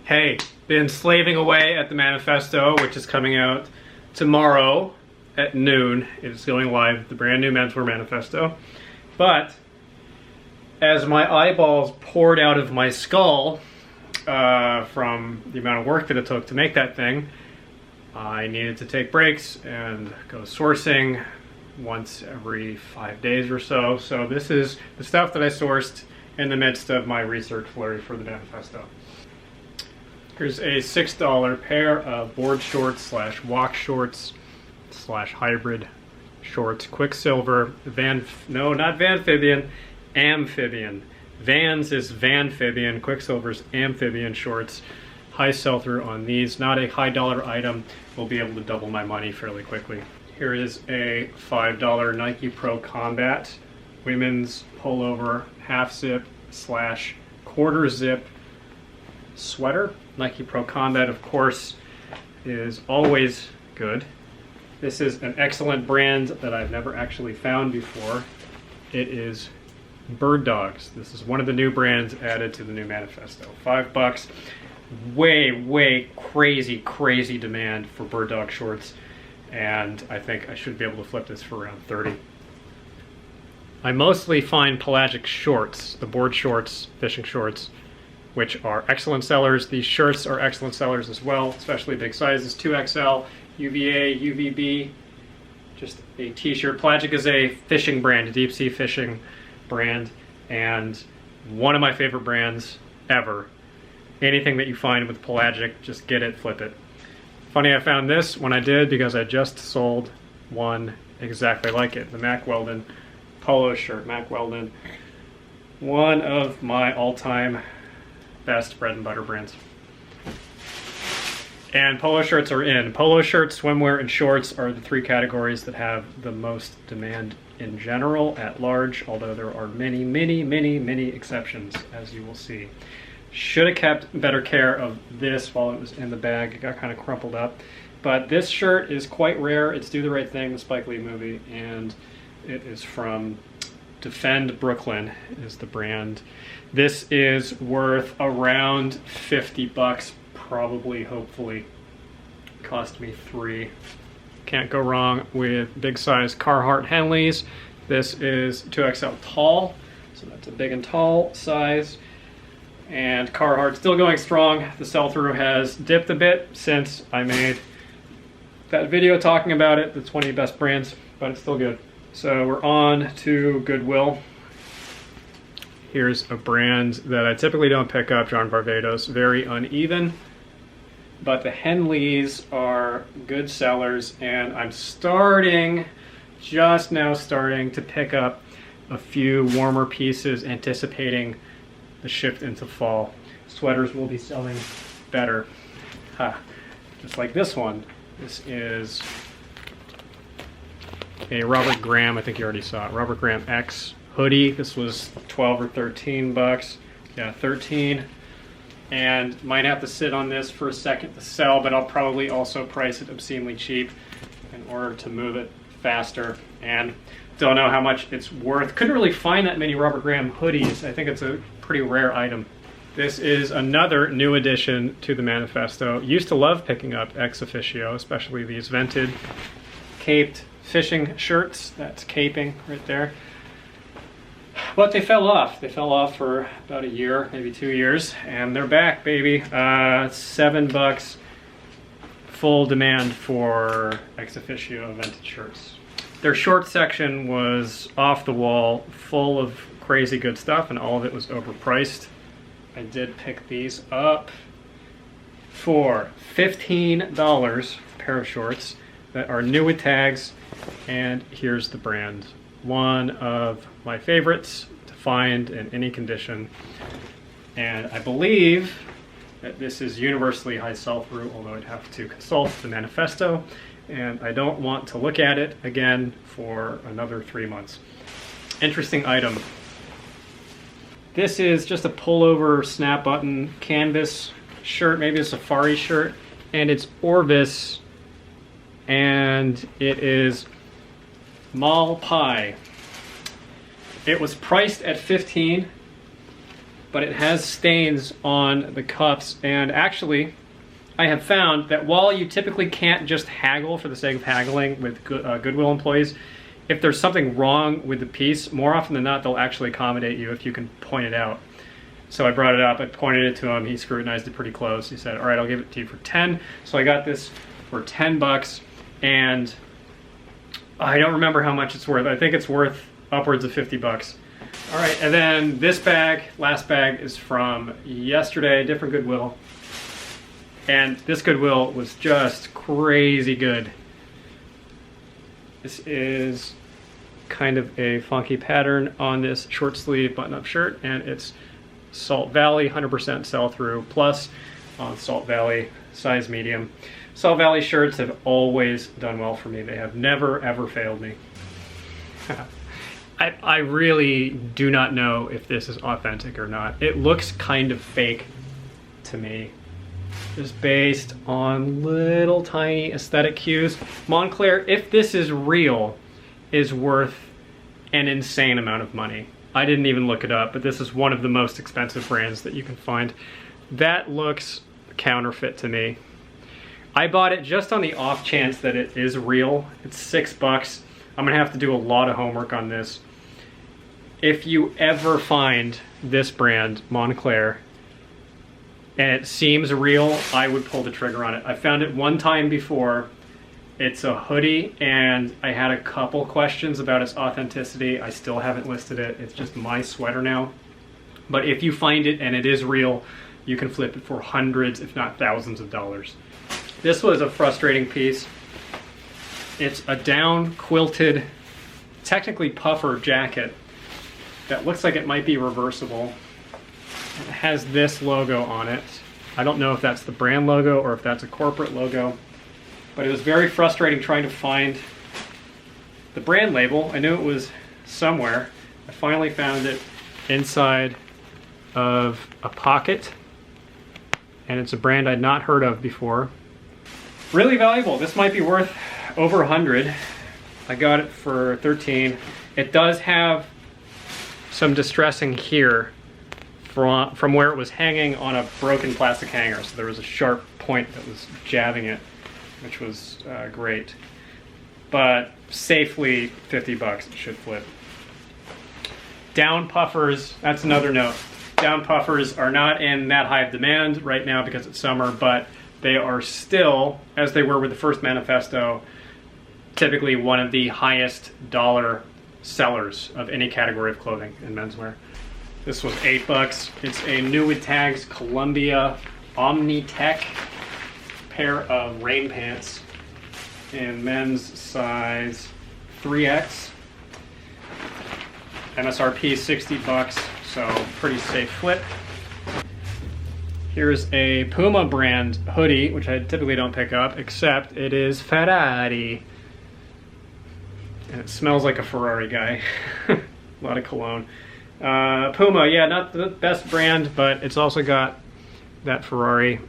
Hey, been slaving away at the manifesto, which is coming out tomorrow at noon. It's going live, the brand new Menswear Manifesto. But as my eyeballs poured out of my skull from the amount of work that it took to make that thing, I needed to take breaks and go sourcing once every 5 days or so. So this is the stuff that I sourced in the midst of my research flurry for the manifesto. Here's a $6 pair of board shorts slash walk shorts slash hybrid shorts. Quicksilver, amphibian. Vans is Vanfibian, Quicksilver's amphibian shorts. High sell-through on these. Not a high dollar item. We'll be able to double my money fairly quickly. Here is a $5 Nike Pro Combat women's pullover half zip slash quarter zip sweater. Nike Pro Combat, of course, is always good. This is an excellent brand that I've never actually found before. It is Bird Dogs. This is one of the new brands added to the new manifesto. $5. Way crazy demand for Bird Dog shorts, and I think I should be able to flip this for around 30. I mostly find pelagic shorts, the board shorts, fishing shorts, which are excellent sellers. These shirts are excellent sellers as well, especially big sizes, 2XL, UVA, UVB, just a t-shirt. Pelagic is a fishing brand, a deep sea fishing brand, and one of my favorite brands ever. Anything that you find with pelagic, just get it, flip it. Funny I found this when I did, because I just sold one exactly like it, the Mack Weldon polo shirt. Mack Weldon, one of my all-time best bread and butter brands. And polo shirts are in. Polo shirts, swimwear, and shorts are the three categories that have the most demand in general at large, although there are many exceptions, as you will see. Should have kept better care of this while it was in the bag. It got kind of crumpled up. But this shirt is quite rare. It's Do the Right Thing, the Spike Lee movie, and it is from Defend Brooklyn is the brand. This is worth around 50 bucks, probably, hopefully. Cost me $3. Can't go wrong with big size Carhartt Henleys. This is 2XL tall, so that's a big and tall size. And Carhartt still going strong. The sell-through has dipped a bit since I made that video talking about it, the 20 best brands, but it's still good. So we're on to Goodwill. Here's a brand that I typically don't pick up, John Varvatos. Very uneven, but the Henleys are good sellers, and I'm just now starting to pick up a few warmer pieces, anticipating the shift into fall. Sweaters will be selling better. Just like this one. This is a Robert Graham, I think you already saw it, Robert Graham X hoodie. This was 12 or 13 bucks. Yeah, 13. And might have to sit on this for a second to sell, but I'll probably also price it obscenely cheap in order to move it faster. And don't know how much it's worth. Couldn't really find that many Robert Graham hoodies. I think it's a pretty rare item. This is another new addition to the manifesto. Used to love picking up ex officio, especially these vented caped fishing shirts. That's caping right there. But they fell off. They fell off for about a year, maybe 2 years, and they're back, baby. $7. Full demand for ex officio vented shirts. Their short section was off the wall, full of crazy good stuff, and all of it was overpriced. I did pick these up for $15, a pair of shorts that are new with tags, and here's the brand. One of my favorites to find in any condition, and I believe that this is universally high sell-through, although I'd have to consult the manifesto, and I don't want to look at it again for another 3 months. Interesting item. This is just a pullover snap button canvas shirt, maybe a safari shirt, and it's Orvis, and it is Mal Pie. It was priced at $15, but it has stains on the cuffs. And actually, I have found that while you typically can't just haggle for the sake of haggling with Goodwill employees, if there's something wrong with the piece, more often than not, they'll actually accommodate you if you can point it out. So I brought it up, I pointed it to him, he scrutinized it pretty close. He said, all right, I'll give it to you for 10. So I got this for 10 bucks, and I don't remember how much it's worth. I think it's worth upwards of 50 bucks. All right, and then this bag, last bag, is from yesterday, different Goodwill. And this Goodwill was just crazy good. This is kind of a funky pattern on this short sleeve button-up shirt, and it's Salt Valley 100% sell-through plus on Salt Valley size medium. Salt Valley shirts have always done well for me. They have never ever failed me. I really do not know if this is authentic or not. It looks kind of fake to me, just based on little tiny aesthetic cues. Moncler, if this is real, is worth an insane amount of money. I didn't even look it up, but this is one of the most expensive brands that you can find. That looks counterfeit to me. I bought it just on the off chance that it is real. It's 6 bucks. I'm gonna have to do a lot of homework on this. If you ever find this brand, Moncler, and it seems real, I would pull the trigger on it. I found it one time before. It's a hoodie, and I had a couple questions about its authenticity. I still haven't listed it. It's just my sweater now. But if you find it and it is real, you can flip it for hundreds, if not thousands of dollars. This was a frustrating piece. It's a down quilted, technically puffer jacket that looks like it might be reversible. It has this logo on it. I don't know if that's the brand logo or if that's a corporate logo, but it was very frustrating trying to find the brand label. I knew it was somewhere. I finally found it inside of a pocket, and it's a brand I'd not heard of before. Really valuable. This might be worth over 100. I got it for 13. It does have some distressing here from where it was hanging on a broken plastic hanger. So there was a sharp point that was jabbing it, which was great. But safely 50 bucks, it should flip. Down puffers, that's another note. Down puffers are not in that high of demand right now because it's summer, but they are still, as they were with the first manifesto, typically one of the highest dollar sellers of any category of clothing in menswear. This was 8 bucks. It's a new with tags Columbia Omni-Tech pair of rain pants in men's size 3X. MSRP 60 bucks, so pretty safe flip. Here's a Puma brand hoodie, which I typically don't pick up, except it is Ferrari. And it smells like a Ferrari guy. A lot of cologne. Puma, yeah, not the best brand, but it's also got that Ferrari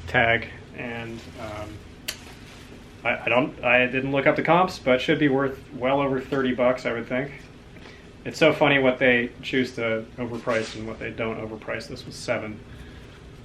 tag. And I didn't look up the comps, but should be worth well over 30 bucks, I would think. It's so funny what they choose to overprice and what they don't overprice. This was 7.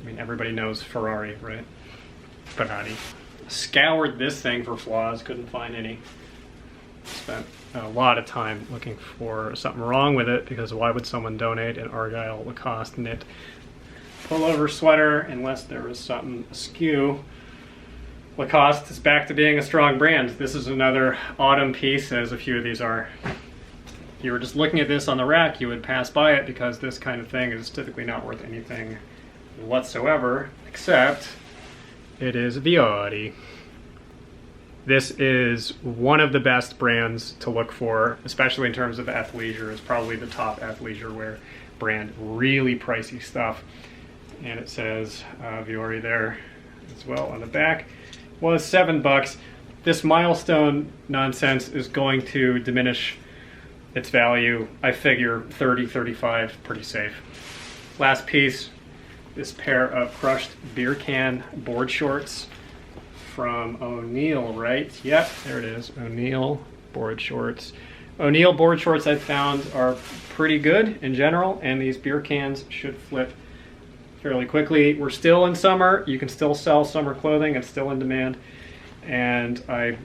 I mean, everybody knows Ferrari, right? Ferrari. Scoured this thing for flaws, couldn't find any. Spent a lot of time looking for something wrong with it, because why would someone donate an Argyle Lacoste knit pullover sweater unless there was something askew? Lacoste is back to being a strong brand. This is another autumn piece, as a few of these are. If you were just looking at this on the rack, you would pass by it because this kind of thing is typically not worth anything whatsoever, except it is Viodi. This is one of the best brands to look for, especially in terms of athleisure. It's probably the top athleisure wear brand. Really pricey stuff. And it says Viori there as well on the back. Was 7 bucks. This milestone nonsense is going to diminish its value. I figure 30, 35, pretty safe. Last piece, this pair of crushed beer can board shorts from O'Neill, right? Yep, there it is, O'Neill board shorts. O'Neill board shorts I've found are pretty good in general, and these beer cans should flip fairly quickly. We're still in summer. You can still sell summer clothing. It's still in demand, and I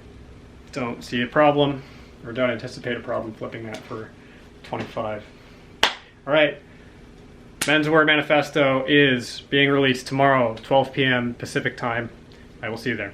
don't see a problem, or don't anticipate a problem flipping that for 25. All right, Menswear Manifesto is being released tomorrow, 12 p.m. Pacific time. I will see you there.